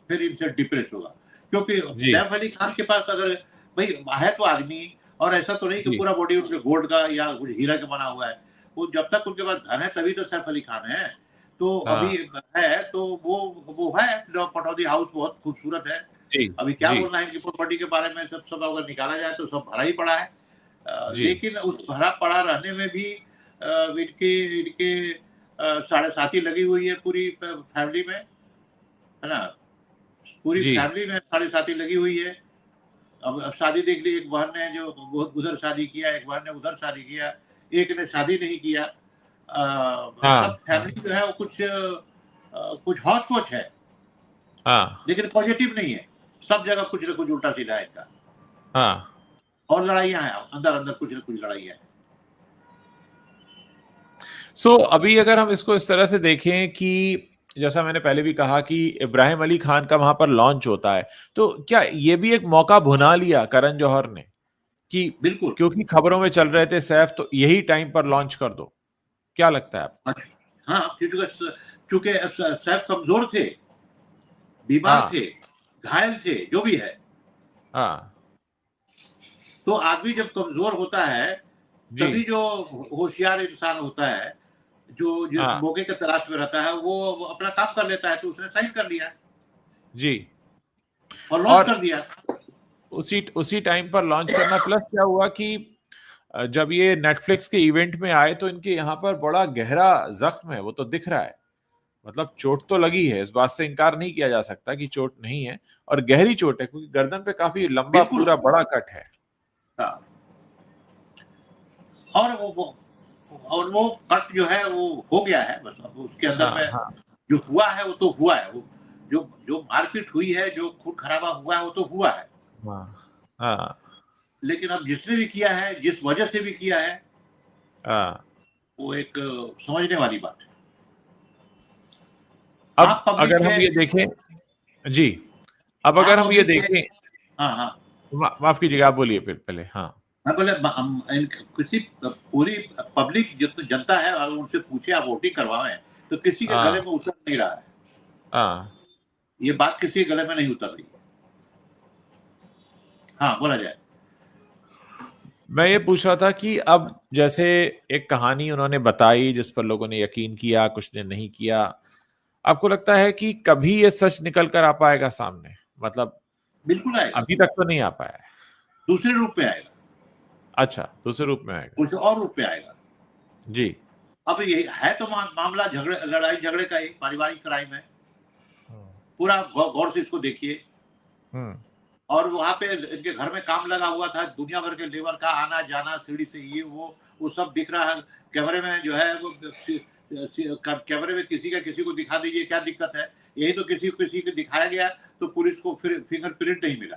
फिर इनसे डिप्रेस होगा। क्योंकि जी सैफ अली खान के पास अगर भाई है तो आदमी, और ऐसा तो नहीं कि जी पूरा बॉडी उनके गोल्ड का या कुछ हीरा का बना हुआ है। वो जब तक उनके पास धन है तभी तो सैफ अली खान है। तो अभी हाँ है तो वो है, पटौदी हाउस बहुत खूबसूरत है। जी अभी क्या जी बोलना है इनकी प्रॉपर्टी के बारे में, सब अगर निकाला जाए तो सब भरा ही पड़ा है। जी लेकिन उस भरा पड़ा रहने में भी इनके इनके साढ़े साथी लगी हुई है पूरी फैमिली में, है ना। पूरी जी फैमिली में साढ़े साथी लगी हुई है। अब शादी देख ली, एक बहन ने जो उधर शादी किया, एक बहन ने उधर शादी किया, एक ने शादी नहीं किया। हाँ सब हाँ फैमिली जो है वो कुछ हौच पौच है, हाँ लेकिन पॉजिटिव नहीं है। सब जगह कुछ न कुछ उल्टा सीधा है इनका, हाँ और लड़ाइयां हैं अंदर अंदर, कुछ न कुछ लड़ाइयां हैं। सो अभी अगर हम इसको इस तरह से देखें कि जैसा मैंने पहले भी कहा कि इब्राहिम अली खान का वहां पर लॉन्च होता है, तो क्या ये भी एक मौका भुना लिया करण जौहर ने कि बिल्कुल। क्योंकि खबरों में चल रहे थे सैफ, तो यही टाइम पर लॉन्च कर दो? क्या लगता है आपको? अच्छा, हाँ, क्योंकि सैफ कमजोर थे, बीमार हाँ थे, घायल थे, जो भी है। हाँ तो आदमी जब कमजोर होता है, जी तभी जो होशियार इंसान होता है, जो जिस हाँ मौके के तलाश में रहता है, वो अपना काम कर लेता है। तो उसने साइन कर लिया जी और लॉन्च और कर दिया। उसी उसी टाइम पर लॉन्च करना, प्लस क्या हुआ कि जब ये नेटफ्लिक्स के इवेंट में आए तो इनके यहाँ पर बड़ा गहरा जख्म है, वो तो दिख रहा है। मतलब चोट तो लगी है, इस बात से इनकार नहीं किया जा सकता कि चोट नहीं है, और गहरी चोट है क्योंकि गर्दन पे काफी लंबा बिल्कुल। पूरा बड़ा कट है। हाँ। और वो कट जो है वो हो गया है, बस अब उसके अंदर हाँ, में हाँ, जो हुआ है वो तो हुआ है। वो जो जो मारपीट हुई है, जो खून खराबा हुआ है, वो तो हुआ है। हाँ, हाँ, लेकिन अब जिसने भी किया है, जिस वजह से भी किया है, हाँ। वो एक समझने वाली बात है। आप अब पब्लिक अगर के हम ये देखें जी, अब अगर आप हम ये पब्लिक के देखें, हाँ, हाँ। माफ कीजिएगा, आप बोलिए फिर पहले। हाँ, मैं बोले किसी पूरी पब्लिक जो तो जनता है, और उनसे पूछे, आप वोटिंग करवाएं, तो किसी के गले हाँ, में उतर नहीं रहा है। हाँ। ये बात किसी के गले में नहीं उतर रही। हाँ, बोला जाए। मैं ये पूछ रहा था कि अब जैसे एक कहानी उन्होंने बताई जिस पर लोगों ने यकीन किया, कुछ ने नहीं किया। आपको लगता है कि कभी ये सच निकल कर आ पाएगा सामने? मतलब बिल्कुल आएगा। अभी तक तो नहीं आ पाया है। दूसरे रूप में आएगा, अच्छा, दूसरे रूप में आएगा। कुछ और रूप में आएगा। जी। अब ये है तो मामला झगड़े, लड़ाई झगड़े का, एक पारिवारिक क्राइम है। पूरा गौर से इसको देखिए। हम्म। और वहां पे इनके घर में काम लगा हुआ था, दुनिया भर के लेबर का आना जाना, सीढ़ी से ये वो सब दिख रहा है। कैमरे में जो है वो कैमरे में किसी का किसी को दिखा दीजिए, क्या दिक्कत है? यही तो किसी किसी को दिखाया गया तो पुलिस को फिर फिंगरप्रिंट नहीं मिला।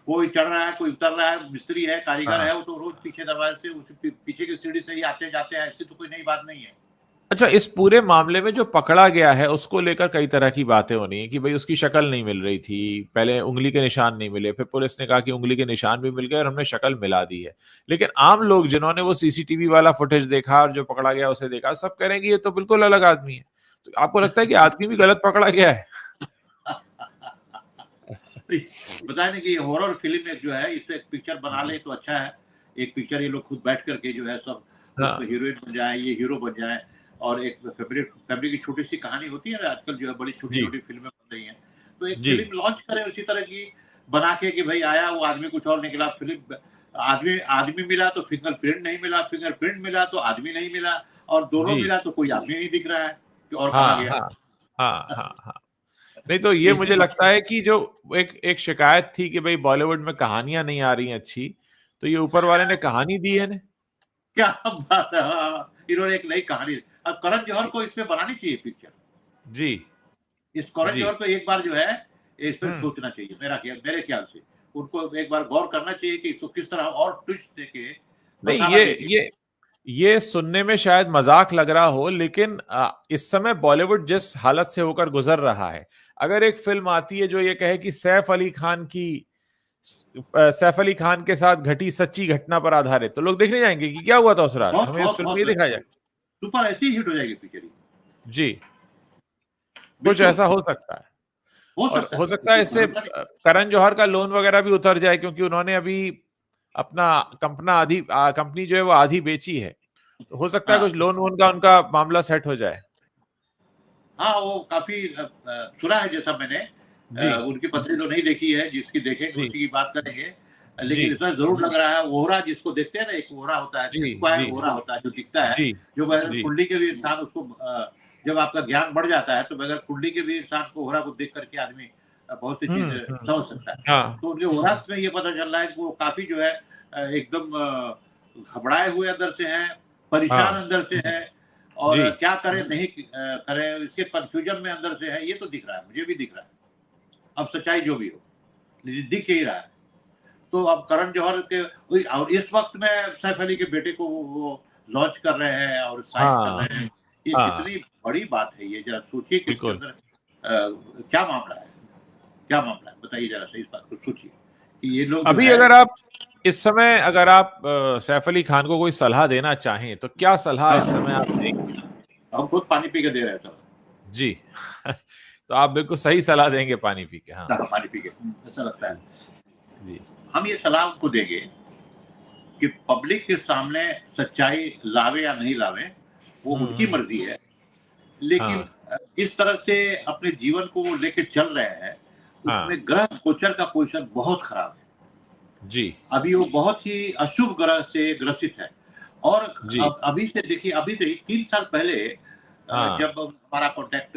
कोई चढ़ रहा है, कोई उतर रहा है, मिस्त्री है, कारीगर हाँ। है, वो तो रोज पीछे दरवाजे से पीछे की सीढ़ी से ही आते जाते हैं। ऐसी तो कोई नई बात नहीं है। अच्छा, इस पूरे मामले में जो पकड़ा गया है उसको लेकर कई तरह की बातें हो रही हैं कि भाई उसकी शक्ल नहीं मिल रही थी, पहले उंगली के निशान नहीं मिले, फिर पुलिस ने कहा कि उंगली के निशान भी मिल गए और हमने शक्ल मिला दी है। लेकिन आम लोग जिन्होंने वो सीसीटीवी वाला फुटेज देखा और जो पकड़ा गया उसे देखा, सब कह रहे हैं कि ये तो बिल्कुल अलग आदमी है। तो आपको लगता है कि आदमी भी गलत पकड़ा गया है? पता नहीं कि हॉरर फिल्म एक जो है, इस पे एक पिक्चर बना ले तो अच्छा है। एक पिक्चर ये लोग खुद बैठ करके जो है सब उसमें हाँ। हीरोइन बन जाए, ये हीरो बन जाए, और एक फैमिली की छोटी सी कहानी होती है ना, आजकल जो है बड़ी छोटी जी। छोटी फिल्में बन रही हैं। तो एक जी। फिल्म लॉन्च करें उसी तरह की बना के कि भाई आया वो आदमी कुछ और निकला। फिल्म आदमी आदमी मिला तो फिंगरप्रिंट नहीं मिला, फिंगरप्रिंट मिला तो आदमी नहीं मिला, और दोनों जी। मिला तो कोई आदमी नहीं दिख रहा है कि और कहाँ हाँ, गया। हाँ, हाँ, हाँ, हाँ। नहीं तो ये मुझे लगता है कि जो एक एक शिकायत थी कि भाई बॉलीवुड में कहानियां नहीं आ रही हैं अच्छी, तो ये ऊपर वाले ने कहानी दी है ने। क्या बात है। हाँ, इन्होंने एक नई कहानी। अब करण जौहर को इसमें बनानी चाहिए पिक्चर। जी। इस करण जी। जौहर को एक बार जो है इस पर हम्म। सोचना चाहिए। मेरे ख्याल से उनको एक बार गौर करना चाहिए कि इसको किस तरह और ट्विस्ट देके, नहीं, मसाला ये देके। ये ये सुनने में शायद मजाक लग रहा हो, लेकिन इस समय बॉलीवुड जिस हालत से होकर गुजर रहा है, अगर एक फिल्म आती है जो ये कहे कि सैफ अली खान के साथ घटी सच्ची घटना पर आधारित, तो लोग देखने जाएंगे कि क्या हुआ था उस रात, बहुत हमें इस बहुत फिल्म में बहुत ये दिखाया जाए। सुपर ऐसी हिट हो जाएगी पिक्चर। जी। कुछ बिल्कुल ऐसा हो सकता है। हो और सकता हो है, सकता है इसमें इससे भरोसा नहीं। करण जौहर का लोन वगैरह भी उतर जाए, क्योंकि उन्होंने अभी अपना कंपनी जो है वो आधी बेची है। तो हो सकता है कुछ हाँ, लोन वोन का उनका मामला सेट हो जाए। हाँ, वो काफी सुना है जैसा मैंने। जी। उनकी पत्नी तो नहीं देखी है, जिसकी देखेंगे जी। उसी की बात करेंगे। जी। लेकिन इतना जरूर लग रहा है, ओहरा जिसको देखते हैं ना, एक ओहरा होता है, जी। स्क्वायर जी। ओहरा होता है जो दिखता है, जी। जो बगैर जी। कुंडली के भी इंसान उसको जब आपका ज्ञान बढ़ जाता है तो बगैर कुंडली के भी इंसान को ओहरा को देख करके आदमी बहुत सी चीजें समझ सकता है। हाँ, तो उनके ओहरा में ये पता चल रहा है कि वो काफी जो है एकदम घबराए हुए अंदर से हैं, परेशान हाँ। अंदर से हैं, और जी। क्या करें नहीं करें इसके कंफ्यूजन में अंदर से है। ये तो दिख रहा है, मुझे भी दिख रहा है। अब सच्चाई जो भी हो, लेकिन दिख यही रहा है। तो अब करण जौहर के, और इस वक्त में सैफ अली के बेटे को वो लॉन्च कर रहे हैं और साइन कर हाँ। रहे हैं। ये हाँ। कितनी बड़ी बात है। ये जरा सोचिए कि इसके बिल्कुल। अंदर क्या मामला है, क्या मामला है, बताइए जरा सा, इस बात को सोचिए कि ये लोग जो अभी है। अगर आप इस समय अगर आप सैफ अली खान को कोई सलाह देना चाहें तो क्या सलाह इस समय आप देंगे? हम खुद पानी पी के दे रहे हैं सब। जी। तो आप बिल्कुल सही सलाह देंगे पानी पी के। हाँ। पानी पी के ऐसा लगता है। जी। जी। हम ये सलाह उनको देंगे कि पब्लिक के सामने सच्चाई लावे या नहीं लावे, वो उनकी मर्जी है। लेकिन हाँ। इस तरह से अपने जीवन को वो लेके चल रहे हैं, हाँ। उसमें ग्रह गोचर का पोजीशन बहुत खराब है। जी अभी वो बहुत ही अशुभ ग्रह से ग्रसित है। और जी। अभी से देखिए, अभी से 3 साल पहले हाँ जब हमारा कॉन्टैक्ट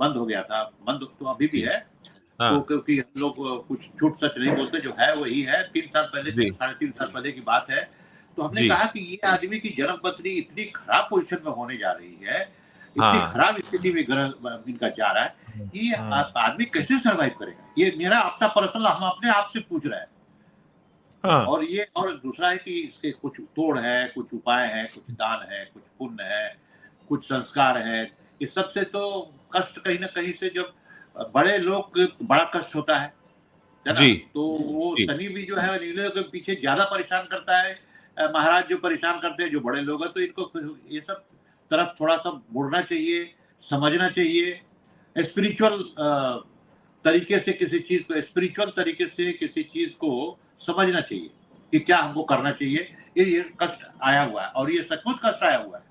बंद हो गया था, बंद तो अभी भी जी। है, तो हाँ क्योंकि हम लोग कुछ झूठ सच नहीं बोलते, जो है वही है। 3 साल पहले, जी 3.5 साल पहले की बात है। तो हमने जी। कहा कि ये आदमी की जन्म पत्री इतनी खराब पोजीशन में होने जा रही है, इतनी हाँ। खराब स्थिति में ग्रह इनका जा रहा है, ये हाँ आदमी कैसे सर्वाइव करेगा? ये मेरा अपना पर्सनल, हम अपने आप से पूछ रहे हैं। हाँ। और ये, और दूसरा है कि इसके कुछ तोड़ है, कुछ उपाय है, कुछ दान है, कुछ पुण्य है, कुछ संस्कार है। इस सब से तो कष्ट कहीं न कहीं से, जब बड़े लोग, बड़ा कष्ट होता है ना? जी तो वो जी। शनि भी जो है इन लोगों के पीछे ज़्यादा परेशान करता है। महाराज जो परेशान करते हैं जो बड़े लोग हैं, तो इनको ये सब तरफ थोड़ा-सा मुड़ना चाहिए, समझना चाहिए। स्पिरिचुअल तरीके से किसी चीज़ को, स्पिरिचुअल तरीके से किसी चीज़ को समझना चाहिए कि क्या हमको करना चाहिए। ये कष्ट आया हुआ है, और ये सचमुच कष्ट आया हुआ है।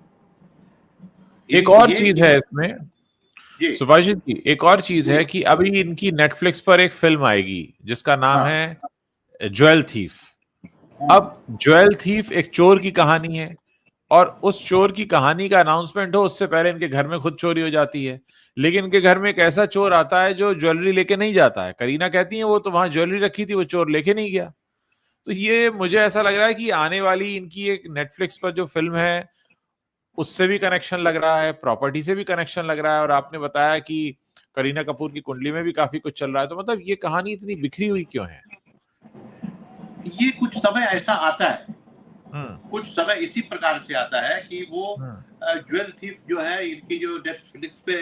एक और ये चीज है इसमें जी, सुभाषित जी, एक और चीज जी, है कि अभी इनकी नेटफ्लिक्स पर एक फिल्म आएगी जिसका नाम हाँ, है ज्वेल थीफ। हुँ, अब ज्वेल थीफ एक चोर की कहानी है, और उस चोर की कहानी का अनाउंसमेंट हो उससे पहले इनके घर में खुद चोरी हो जाती है। लेकिन इनके घर में एक ऐसा चोर आता है जो ज्वेलरी लेके नहीं जाता है। करीना कहती है वो तो वहां ज्वेलरी रखी थी, वो चोर लेके नहीं गया। तो ये मुझे ऐसा लग रहा है कि आने वाली इनकी एक नेटफ्लिक्स पर जो फिल्म है उससे भी कनेक्शन लग रहा है, प्रॉपर्टी से भी कनेक्शन लग रहा है, और आपने बताया कि करीना कपूर की कुंडली में भी काफी कुछ चल रहा है। तो मतलब ये कहानी इतनी बिखरी हुई क्यों है? ये कुछ समय ऐसा आता है, हम्म। कुछ समय इसी प्रकार से आता है कि वो हम्म। ज्वेल थीफ जो है, इनकी जो नेटफ्लिक्स पे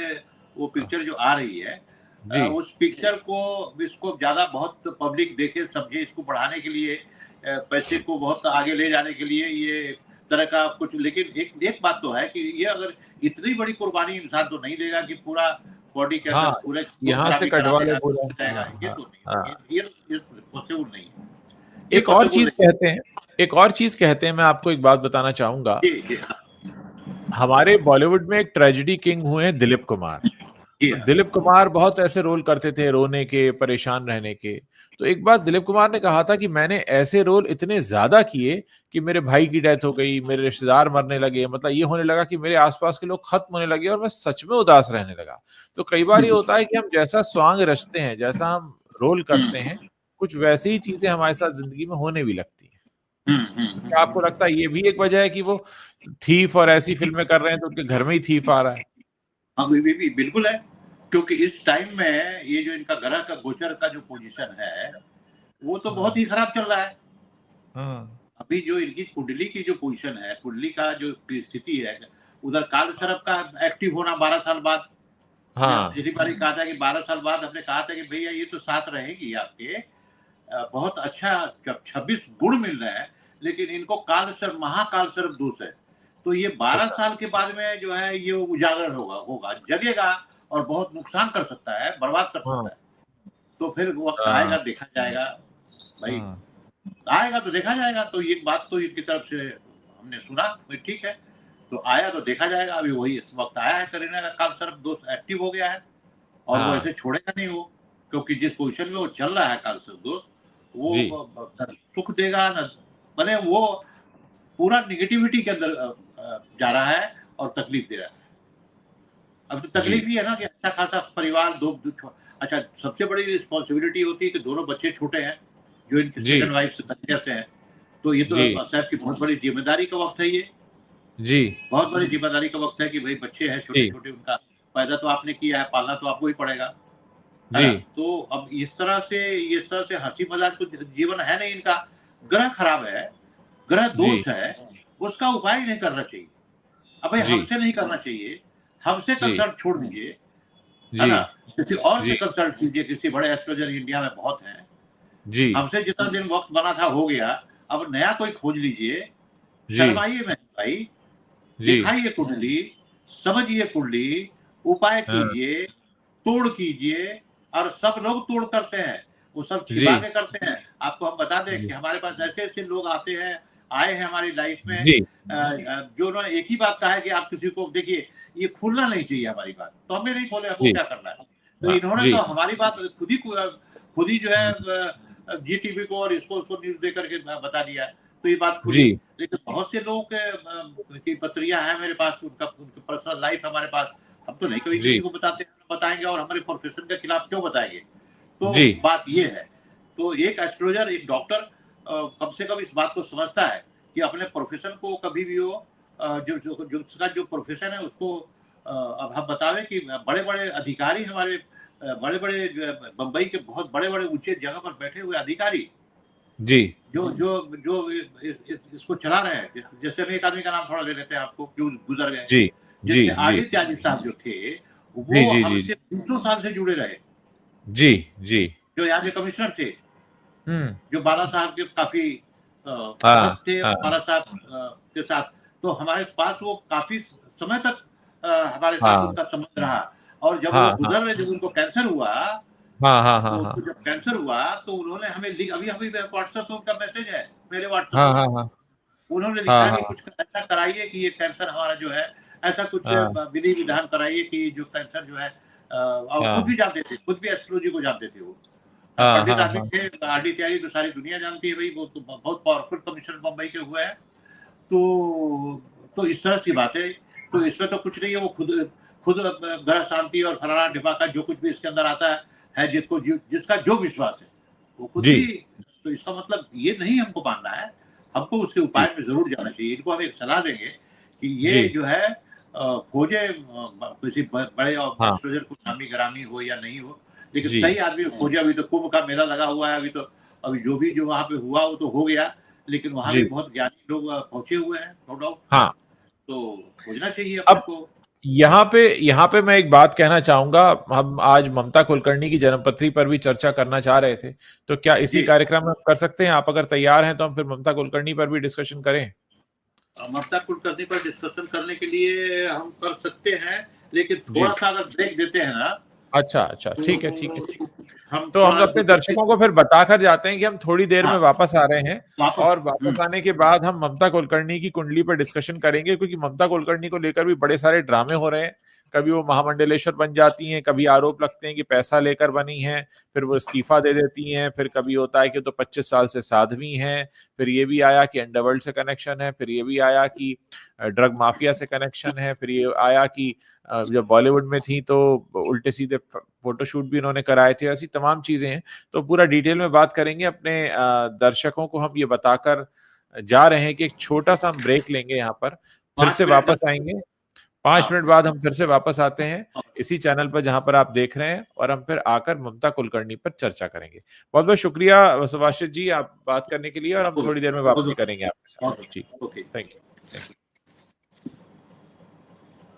वो पिक्चर जो आ रही है, जी उस पिक्चर को, इसको ज़्यादा बहुत पब्लिक देखे समझे, इसको बढ़ाने के लिए, पैसे को बहुत आगे ले जाने के लिए ये तरह का कुछ। लेकिन एक एक बात तो है कि ये अगर इतनी बड़ी कुर्बानी इंसान तो नहीं देगा कि पूरा बॉडी के अंदर हाँ, पूरे खून यहाँ से खराबी करा कटवा ले देगा, पूरा। जाएगा। हाँ ये हाँ तो नहीं, हाँ। ये पॉसिबल नहीं है, ये एक और पॉसिबल चीज नहीं। कहते हैं, एक और चीज कहते हैं, मैं आपको एक बात बताना चाहूंगा। जी, जी, हाँ, हमारे बॉलीवुड में एक ट्रेजेडी किंग हुए हैं दिलीप कुमार। जी, तो हाँ। दिलीप कुमार बहुत ऐसे रोल करते थे रोने के, परेशान रहने के। तो एक बार दिलीप कुमार ने कहा था कि मैंने ऐसे रोल इतने ज्यादा किए कि मेरे भाई की डेथ हो गई, मेरे रिश्तेदार मरने लगे, मतलब ये होने लगा कि मेरे आसपास के लोग खत्म होने लगे और मैं सच में उदास रहने लगा। तो कई बार ये होता है कि हम जैसा सॉन्ग रचते हैं, जैसा हम रोल करते हुँ, हैं, कुछ वैसी ही चीजें हमारे साथ जिंदगी में होने भी लगती हैं। हुँ, हुँ, तो क्या आपको हुँ। लगता है ये भी एक वजह है कि वो थीफ और ऐसी फिल्में कर रहे हैं तो उनके घर में ही थीफ आ रहा है? हाँ, भी बिल्कुल है, क्योंकि इस टाइम में ये जो इनका ग्रह का गोचर का जो पोज़ीशन है, वो तो बहुत हाँ ही खराब चल रहा है। हाँ अभी जो इनकी कुंडली की जो पोज़ीशन है, कुंडली का जो स्थिति है, उधर काल सर्प का एक्टिव होना 12 साल बाद। हमने हाँ पिछली बार ही कहा था कि 12 साल बाद हमने कहा था कि भैया ये तो साथ रहेगी आपके, बहुत अच्छा 26 गुण मिल रहा है, लेकिन इनको काल सर्प, महाकाल सर्प दोष है। तो ये 12 अच्छा साल के बाद में जो है ये उजागर होगा होगा, जगेगा, और बहुत नुकसान कर सकता है, बर्बाद कर हाँ सकता है। तो फिर वक़्त हाँ आएगा, देखा जाएगा। भाई, हाँ आएगा तो देखा जाएगा। तो ये बात तो इनकी तरफ से हमने सुना, भाई ठीक है, तो आया तो देखा जाएगा। अभी वही इस वक़्त आया है, करीना का काल सर्प दोष एक्टिव हो गया है, और वो हाँ ऐसे छोड़ेगा नहीं वो, क्योंकि जिस पोज़ीशन में वो चल रहा है काल सर्प दोष, वो जी न सुख देगा, न माने वो पूरा नेगेटिविटी के अंदर जा रहा है और तकलीफ दे रहा है। अब तो जी तकलीफ ये है ना कि अच्छा खासा परिवार, दो दो छो अच्छा, सबसे बड़ी रिस्पॉन्सिबिलिटी होती है कि दोनों बच्चे छोटे हैं, जो इनकी जी सेकंड वाइफ से कन्या से हैं। तो ये तो जी साहब की बहुत बड़ी ज़िम्मेदारी का वक़्त है ये, जी बहुत बड़ी ज़िम्मेदारी का वक़्त है कि भई बच्चे हैं जी छोटे-छोटे, उनका पैदा तो आपने किया है, पालना तो आपको ही पड़ेगा, है जी ना? तो अब इस तरह से हँसी-मज़ाक तो जीवन है नहीं इनका। ग्रह खराब है, ग्रह जी दोष है, उसका उपाय नहीं करना चाहिए। अब भाई जी हमसे नहीं करना चाहिए, हमसे जी कंसल्ट छोड़ दीजिए, है जी ना? किसी और जी से कंसल्ट कीजिए, किसी बड़े एस्ट्रोलॉजर इंडिया में बहुत हैं। जी हमसे जितना दिन वक़्त बना था हो गया, अब नया कोई खोज लीजिए। जी शर्माइए नहीं भाई, जी दिखाइए कुंडली, समझिए कुंडली, उपाय हाँ कीजिए, तोड़ कीजिए। और सब लोग तोड़ करते हैं, वो सब जी छिपा के करते हैं। आपको हम बता दें जी कि हमारे पास ऐसे-ऐसे लोग आते हैं, आए हैं हमारी लाइफ में, जी जो उन्होंने एक ही बात कहा है कि आप किसी को देखिए, ये खोलना नहीं चाहिए हमारी बात, तो हमने नहीं खोले, हमको जी क्या करना है? तो हाँ इन्होंने जी तो हमारी बात खुद ही जो है जी टीवी को और इसको उसको न्यूज दे करके बता दिया, तो ये बात खुली। जी लेकिन बहुत से लोगों की पत्रियां हैं मेरे पास, उनकी पर्सनल लाइफ हमारे पास, हम तो नहीं कभी जी किसी को बताएंगे, और हमारे प्रोफेशन के खिलाफ क्यों बताएंगे। तो जी बात ये है, तो एक एस्ट्रोलॉजर, एक डॉक्टर कम से कम इस बात को समझता है कि अपने प्रोफेशन को कभी भी वो उसका जो प्रोफेशन है उसको अब हम बतावे कि बड़े बड़े अधिकारी हमारे, बड़े बड़े बंबई के बहुत बड़े बड़े ऊंचे जगह पर बैठे हुए अधिकारी जी जो जो जो इसको चला रहे हैं, जैसे हम एक आदमी का नाम थोड़ा ले लेते हैं, आपको क्यों गुजर गए, जी जी जैसे जी आदित्य त्यागी साहब जो थे, जी वो जी जी हमसे 200 साल से जुड़े रहे, जी जी जो यहाँ के कमिश्नर थे, हम्म जो बाला साहब के काफी हाँ भक्त थे, और हाँ बाला साहब के साथ तो हमारे पास वो काफी समय तक हमारे साथ हाँ उनका संबंध रहा। और जब वो हाँ हाँ गुजर रहे, जब उनको कैंसर हुआ, हाँ हाँ हाँ तो हाँ जब कैंसर हुआ तो उन्होंने हमें अभी अभी व्हाट्सएप पे उनका मैसेज है, मेरे व्हाट्सएप हाँ पे हाँ हाँ उन्होंने हाँ लिखा कि हाँ कुछ ऐसा कराइए कि ये कैंसर हमारा जो है, ऐसा कुछ हाँ विधि विधान कराइए कि जो कैंसर जो है, और खुद हाँ भी जानते थे, खुद भी एस्ट्रोलॉजी को जानते थे वो, हाँ पंडित हाँ आदमी हाँ थे। आरडी त्यागी तो सारी दुनिया जानती है भाई, वो तो बहुत पावरफुल कमिश्नर बम्बई के हुए हैं। तो इस तरह की बात है, तो इसमें तो कुछ नहीं है, वो खुद खुद ग्रह शांति और फलाना ढिमाका जो कुछ भी इसके अंदर आता है जिसका जो विश्वास है वो खुद जी भी। तो इसका मतलब ये नहीं हमको मानना है, हमको उसके जी उपाय में जरूर जाना चाहिए। इनको हम एक सलाह देंगे कि जी ये जो है खोजे, किसी बड़े हाँ एस्ट्रोलॉजर को, नामी गिरामी हो या नहीं हो, लेकिन जी सही आदमी को खोजे। अभी तो कुंभ का मेला लगा हुआ है, अभी जो भी जो वहां पे हुआ वो तो हो गया, लेकिन वहां भी जी बहुत ज्ञानी लोग पहुंचे हुए हैं, नो डाउट। हाँ। तो खोजना चाहिए अपने अब को। यहाँ पे मैं एक बात कहना चाहूंगा। हम आज ममता कुलकर्णी की जन्मपत्री पर भी चर्चा करना चाह रहे थे, तो क्या इसी जी, कार्यक्रम में हम कर सकते हैं? आप अगर तैयार हैं तो हम फिर ममता कुलकर्णी पर भी डिस्कशन करें। ममता कुलकर्णी पर डिस्कशन करने के लिए हम कर सकते हैं, लेकिन जी थोड़ा सा अगर ब्रेक देते हैं ना, अच्छा अच्छा, तो ठीक है ठीक है ठीक है। हम तो हम थोड़ा अपने दर्शकों को फिर बताकर जाते हैं कि हम थोड़ी देर में हाँ, वापस आ रहे हैं, वापस। और वापस आने के बाद हम ममता कुलकर्णी की कुंडली पर डिस्कशन करेंगे, क्योंकि ममता कुलकर्णी को लेकर भी बड़े सारे ड्रामे हो रहे हैं। कभी वो महामंडलेश्वर बन जाती हैं, कभी आरोप लगते हैं कि पैसा लेकर बनी हैं, फिर वो इस्तीफा दे देती हैं, फिर कभी होता है कि तो 25 साल से साध्वी हैं, फिर ये भी आया कि अंडरवर्ल्ड से कनेक्शन है, फिर ये भी आया कि ड्रग माफिया से कनेक्शन है, फिर ये आया कि जब बॉलीवुड में थी तो उल्टे सीधे फोटोशूट भी इन्होंने कराए थे। ऐसी तमाम चीजें हैं, तो पूरा डिटेल में बात करेंगे। अपने दर्शकों को हम ये बताकर जा रहे हैं कि एक छोटा सा हम ब्रेक लेंगे, यहाँ पर फिर से 5 मिनट वापस आएंगे। 5 मिनट हाँ, बाद हम फिर से वापस आते हैं इसी चैनल पर जहां पर आप देख रहे हैं, और हम फिर आकर ममता कुलकर्णी पर चर्चा करेंगे। बहुत बहुत शुक्रिया सुभाषित जी, आप बात करने के लिए, और हम थोड़ी देर में वापसी करेंगे आपके साथ। जी, ओके। Thank you.